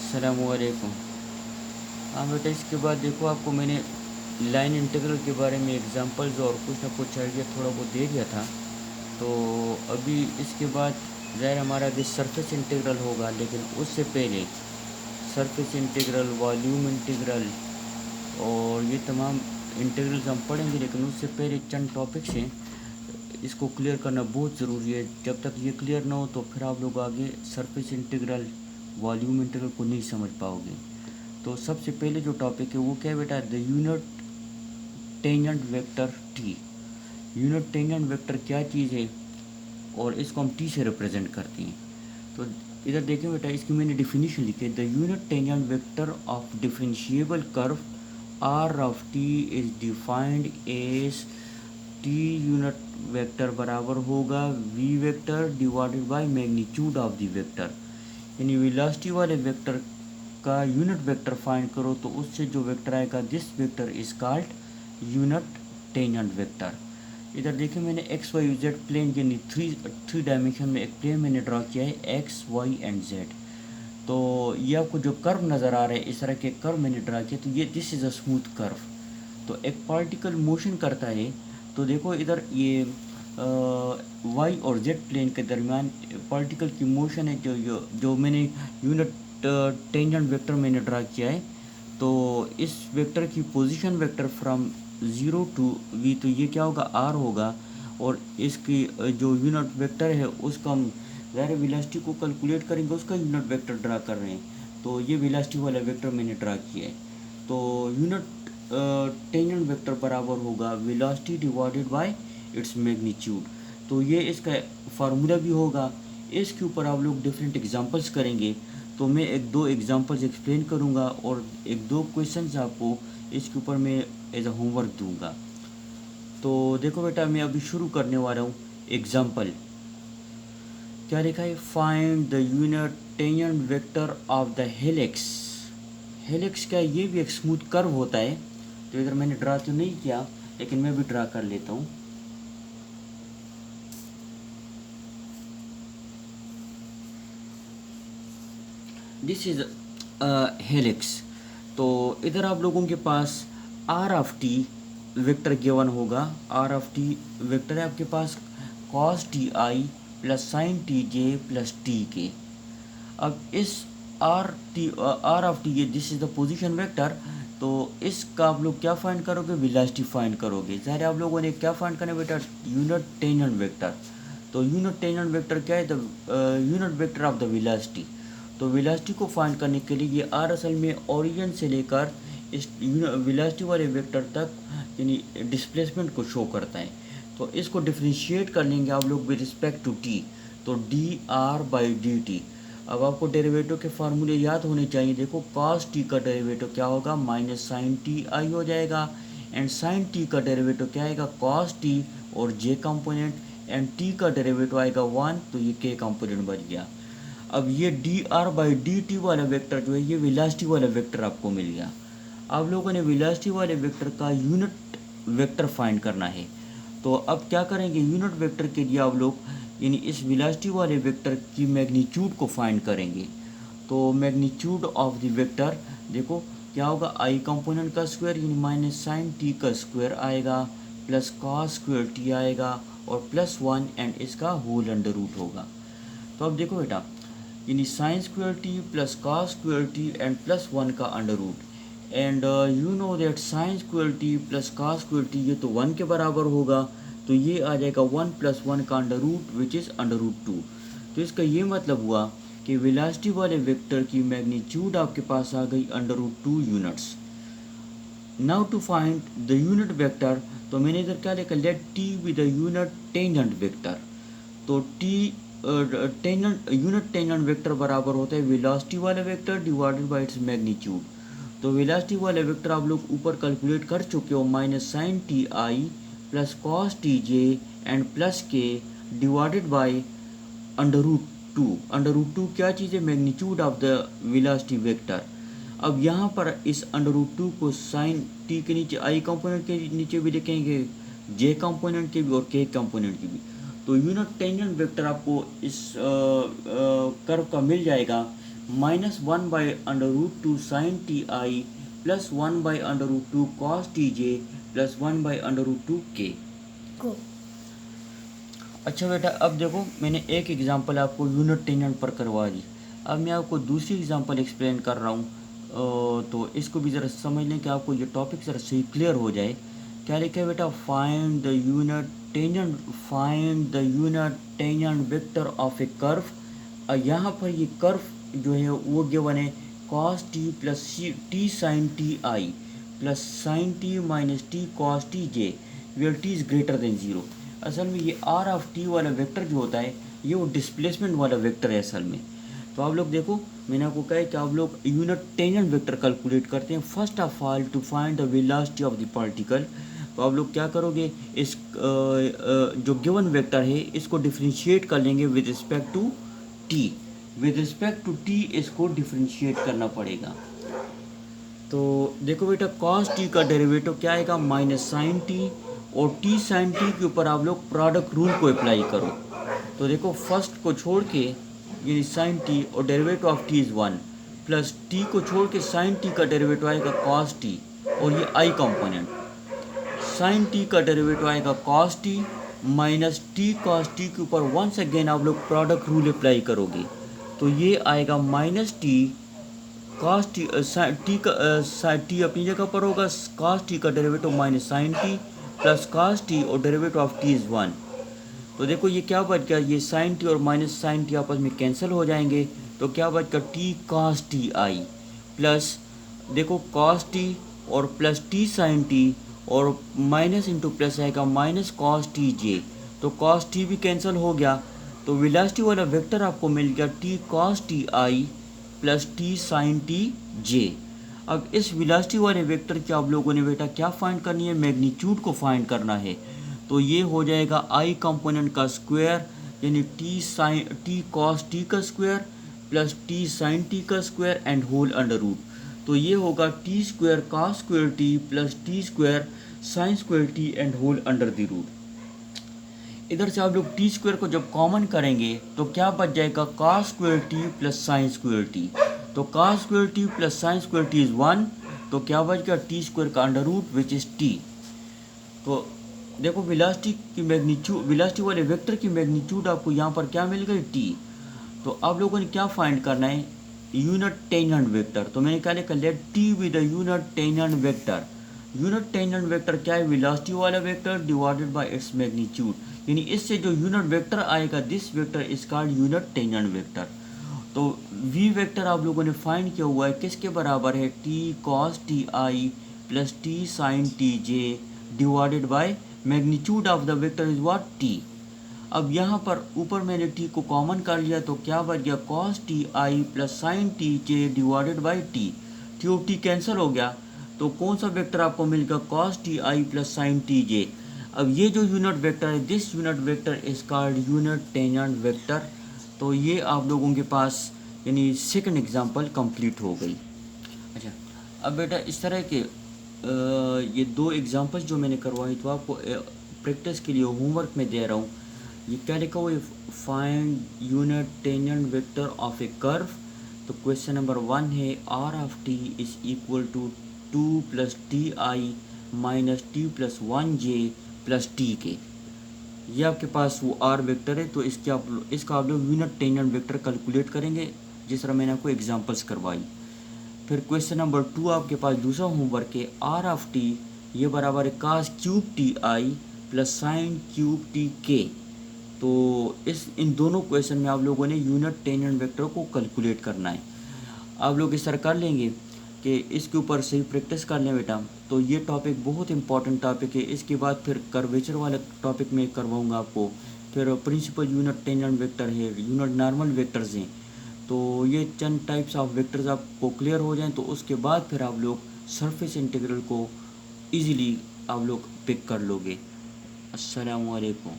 अस्सलामुअलैकुम। हाँ बेटा, इसके बाद देखो आपको मैंने लाइन इंटीग्रल के बारे में एग्जांपल्स और कुछ ना कुछ आइडिया थोड़ा बहुत दे दिया था। तो अभी इसके बाद ज़ाहिर हमारा आगे सरफेस इंटीग्रल होगा, लेकिन उससे पहले सरफेस इंटीग्रल, वॉल्यूम इंटीग्रल और ये तमाम इंटीग्रल्स हम पढ़ेंगे, लेकिन उससे पहले चंद टॉपिक्स हैं, इसको क्लियर करना बहुत ज़रूरी है। जब तक ये क्लियर ना हो तो फिर आप लोग आगे सरफेस इंटीग्रल, वॉल्यूम इंटीग्रल को नहीं समझ पाओगे। तो सबसे पहले जो टॉपिक है वो क्या है बेटा, the unit tangent vector T. Unit tangent vector क्या चीज़ है और इसको हम टी से रिप्रेजेंट करते हैं। तो इधर देखें बेटा, इसकी मैंने डिफिनीशन लिखी है। The unit tangent vector of differentiable curve r of t is defined as t unit vector बराबर होगा v vector divided by magnitude of the vector. यानी वेलोसिटी वाले वेक्टर का यूनिट वेक्टर फाइंड करो तो उससे जो वेक्टर आएगा, this vector is called unit tangent vector. इधर देखिए मैंने एक्स वाई जेड प्लेन यानी थ्री डायमेंशन में एक प्लेन मैंने ड्रॉ किया है, एक्स वाई एंड जेड। तो ये आपको जो कर्व नज़र आ रहा है, इस तरह के कर्व मैंने ड्रा किया, तो ये this is a smooth curve. तो एक पार्टिकल मोशन करता है, तो देखो इधर ये वाई और जेड प्लेन के दरमियान पार्टिकल की मोशन है, जो मैंने यूनिट टेंजेंट वेक्टर मैंने ड्रा किया है। तो इस वेक्टर की position vector from 0 to v, तो ये क्या होगा, आर होगा। और इसकी जो यूनिट वेक्टर है उसका हम ज़ाहिर वेलोसिटी को कैलकुलेट करेंगे, उसका यूनिट वेक्टर ड्रा कर रहे हैं। तो ये वेलोसिटी वाला वेक्टर मैंने ड्रा किया है। तो यूनिट टेंजेंट वेक्टर बराबर होगा velocity divided by its magnitude. तो ये इसका फार्मूला भी होगा। इसके ऊपर आप लोग डिफरेंट एग्जांपल्स करेंगे, तो मैं एक दो एग्जांपल्स एक्सप्लेन करूंगा और एक दो क्वेश्चंस आपको इसके ऊपर मैं एज अ होमवर्क दूंगा। तो देखो बेटा, मैं अभी शुरू करने वाला हूँ। एग्जांपल क्या लिखा है, find the unit tangent vector of the helix. Helix क्या है, ये भी एक स्मूथ कर्व होता है। तो इधर मैंने ड्रा तो नहीं किया, लेकिन मैं भी ड्रा कर लेता हूँ। This is helix. तो इधर आप लोगों के पास R of T vector given होगा। आर ऑफ टी वेक्टर है आपके पास cos T I plus sine T J plus T K. अब इस आर ऑफ टी, ये this is the position vector. तो इसका आप लोग क्या फाइंड करोगे, वेलोसिटी फाइंड करोगे। ज़ाहिर आप लोगों ने क्या फाइंड करना है बेटा, यूनिट टेंजेंट वेक्टर। तो यूनिट टेंजेंट वेक्टर क्या है, the unit vector of the velocity. तो वेलोसिटी को फाइंड करने के लिए ये आर असल में ओरिजिन से लेकर इस वेलोसिटी वाले वेक्टर तक यानी डिस्प्लेसमेंट को शो करता है। तो इसको डिफ्रेंशिएट कर लेंगे आप लोग विद रिस्पेक्ट टू टी। तो D R by D T. अब आपको डेरिवेटिव के फार्मूले याद होने चाहिए। देखो कॉस टी का डेरिवेटिव क्या होगा, माइनस साइन टी आई हो जाएगा। एंड साइन टी का डेरिवेटिव क्या आएगा, कॉस टी और जे कंपोनेंट। एंड टी का डेरिवेटिव आएगा 1, तो ये के कंपोनेंट बन गया। अब ये D R by D T वाला वेक्टर जो है, ये वेलोसिटी वाला वेक्टर आपको मिल गया। आप लोगों ने वेलोसिटी वाले वेक्टर का यूनिट वेक्टर फाइंड करना है। तो अब क्या करेंगे, यूनिट वेक्टर के लिए आप लोग यानी इस वेलोसिटी वाले वेक्टर की मैग्नीट्यूड को फाइंड करेंगे। तो मैग्नीट्यूड ऑफ द वेक्टर देखो क्या होगा, आई कंपोनेंट का स्क्वायर यानी माइनस साइन टी का स्क्वायर आएगा, प्लस कॉस स्क्वायर टी आएगा, और प्लस 1 एंड इसका होल अंडर रूट होगा। तो अब देखो बेटा, यानी sine square T plus cos square T and plus 1 का under root. And you know that sine square T plus cos square t ये तो 1 के बराबर होगा। तो ये आ जाएगा 1 प्लस 1 का under root which is under root 2। तो इसका ये मतलब हुआ कि वेलोसिटी वाले वेक्टर की मैग्नीट्यूड आपके पास आ गई under root 2 units. Now to find the unit vector, तो मैंने इधर क्या लिखा, let T be the unit tangent vector. तो T tangent unit tangent vector बराबर होता है वेलोसिटी वाला vector divided by its magnitude. तो वेलोसिटी वाला वेक्टर आप लोग ऊपर कैलकुलेट कर चुके हो, minus sine T I plus cos T J and plus K divided by under root 2। Under root 2 क्या चीज़ है, magnitude of the velocity vector. अब यहाँ पर इस अंडर रूट 2 को साइन टी के नीचे, आई कंपोनेंट के नीचे भी लिखेंगे, जे कंपोनेंट के भी और के कंपोनेंट की भी। तो यूनिट टेंजेंट वेक्टर आपको इस कर्व का मिल जाएगा -1/√2 sin T I plus 1/√2 cos T J plus 1/√2 के। को अच्छा बेटा, अब देखो मैंने एक एग्जांपल आपको यूनिट टेंजेंट पर करवा दी। अब मैं आपको दूसरी एग्जांपल एक्सप्लेन कर रहा हूँ, तो इसको भी ज़रा समझ लें कि आपको ये टॉपिक ज़रा सही क्लियर हो जाए। क्या लिखा है बेटा? Find the unit tangent vector of a curve. यहाँ पर ये कर्व जो है वो गिवन है cos t plus T sine T I plus sine t minus t cos T j where t is greater than zero. असल में ये आर ऑफ टी वाला वेक्टर जो होता है ये वो डिस्प्लेसमेंट वाला वेक्टर है असल में। तो आप लोग देखो, मैंने आपको कहा है कि आप लोग यूनिट टेंजेंट वेक्टर कैलकुलेट करते हैं। First of all to find the velocity of the particle, तो आप लोग क्या करोगे, इस जो गिवन वेक्टर है इसको डिफ्रेंशिएट कर लेंगे with respect to t. With respect to t इसको डिफ्रेंशिएट करना पड़ेगा। तो देखो बेटा, कॉस टी का डेरिवेटिव क्या आएगा? माइनस साइन टी, और टी साइन टी के ऊपर आप लोग प्रोडक्ट रूल को अप्लाई करो। तो देखो फर्स्ट को छोड़ के यानी साइन टी और derivative of t is 1 plus T को छोड़ के साइन टी का डेरिवेटिव आएगा कॉस टी, और ये आई कंपोनेंट। साइन टी का डेरिवेटिव आएगा cos T minus t cos T के ऊपर वंस अगेन आप लोग प्रोडक्ट रूल अप्लाई करोगे, तो ये आएगा minus t cos t t का टी अपनी जगह पर होगा, कॉस टी का derivative minus sine t plus cos t और डेरिवेटिव ऑफ टी इज़ 1। तो देखो ये क्या बच गया, ये साइन टी और माइनस साइन टी आपस में कैंसिल हो जाएंगे, तो क्या बच गया? T cos T I plus देखो कॉस टी और प्लस टी साइन टी और माइनस इंटू प्लस आएगा माइनस कॉस टी जे, तो कॉस टी भी कैंसिल हो गया। तो वेलोसिटी वाला वेक्टर आपको मिल गया T cos T I plus T sine T J. अब इस वेलोसिटी वाले वेक्टर की आप लोगों ने बेटा क्या फाइंड करनी है? मैग्नीट्यूड को फाइंड करना है। तो ये हो जाएगा आई कंपोनेंट का स्क्वायर यानी टी कॉस टी का square plus T sine T का square and whole under root. तो ये होगा T square cos square T plus T square sine square T and whole under the root. इधर से आप लोग टी स्क्वायर को जब कॉमन करेंगे तो क्या बच जाएगा? Cos square T plus sine square T. तो cos square T plus sine square T is 1, तो क्या बच गया? टी स्क्वायर का under root which is T. तो देखो वेलोसिटी की मैग्नीट्यूड, वेलोसिटी वाले वेक्टर की मैग्नीट्यूड आपको यहाँ पर क्या मिल गई? टी। तो आप लोगों ने क्या फाइंड करना है? Unit tangent vector. तो मैंने क्या लिखा? Let T be the unit tangent vector. Unit tangent vector क्या है? वेलोसिटी वाला vector divided by its magnitude, यानी इससे जो यूनिट वेक्टर आएगा this vector is called unit tangent vector. तो वी वेक्टर आप लोगों ने फाइंड किया हुआ है किसके बराबर है? T cos T I plus T sine T J divided by magnitude of the vector is what? T. अब यहाँ पर ऊपर मैंने टी को कॉमन कर लिया तो क्या बच गया? Cos T I plus sine T J divided by T. T और टी कैंसिल हो गया, तो कौन सा वेक्टर आपको मिल गया? Cos T I plus sine T J. अब ये जो यूनिट वेक्टर है this unit vector is called unit tangent vector. तो ये आप लोगों के पास यानी सेकंड एग्जांपल कंप्लीट हो गई। अच्छा, अब बेटा इस तरह के ये दो एग्जांपल्स जो मैंने करवाई तो आपको प्रैक्टिस के लिए होमवर्क में दे रहा हूँ। ये क्या लिखा हुआ है? Find unit tangent vector of a curve. तो क्वेश्चन नंबर 1 है r of t is equal to 2 plus t i minus t plus 1 j plus T k. ये आपके पास वो आर वेक्टर है, तो इसका आप लोग यूनिट टेंजेंट वेक्टर कैलकुलेट करेंगे जिस तरह मैंने आपको एग्जांपल्स करवाई। फिर क्वेश्चन नंबर 2 आपके पास दूसरा होमवर्क है आर ऑफ टी ये बराबर है कास क्यूब टी आई plus sine cube t k. तो इन दोनों क्वेश्चन में आप लोगों ने यूनिट टेंजेंट वेक्टर को कैलकुलेट करना है। आप लोग इस तरह कर लेंगे कि इसके ऊपर सही प्रैक्टिस कर लें बेटा। तो ये टॉपिक बहुत इंपॉर्टेंट टॉपिक है। इसके बाद फिर कर्वेचर वाला टॉपिक में करवाऊंगा आपको। फिर प्रिंसिपल यूनिट टेंजेंट वेक्टर है, यूनिट नॉर्मल वेक्टर्स हैं। तो ये चंद टाइप्स ऑफ वेक्टर्स आपको क्लियर हो जाएं तो उसके बाद फिर आप लोग सरफेस इंटीग्रल को ईज़िली आप लोग पिक कर लोगे। अस्सलामु अलैकुम।